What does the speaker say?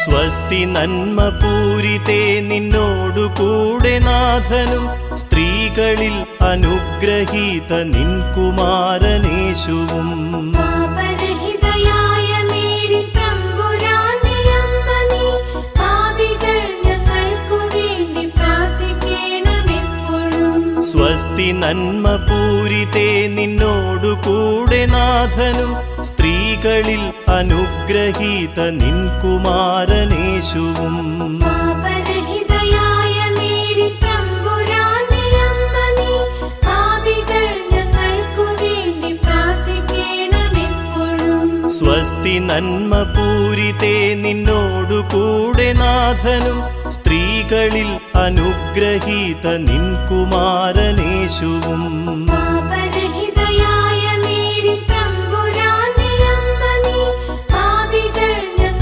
സ്വസ്തി നന്മ പൂരിതേ നിന്നോടു കൂടെ നാഥനും സ്ത്രീകളിൽ അനുഗ്രഹീത നിൻ കുമാരനേശുവും. സ്വസ്തി നന്മ പൂരിതേ നിന്നോടു കൂടെ നാഥനും സ്ത്രീകളിൽ അനുഗ്രഹീത നിൻ കുമാരനേശുവും. സ്വസ്തി നന്മ പൂരിതേ നിന്നോടു കൂടെ നാഥനും സ്ത്രീകളിൽ അനുഗ്രഹീത നിൻ കുമാരനേശുവും.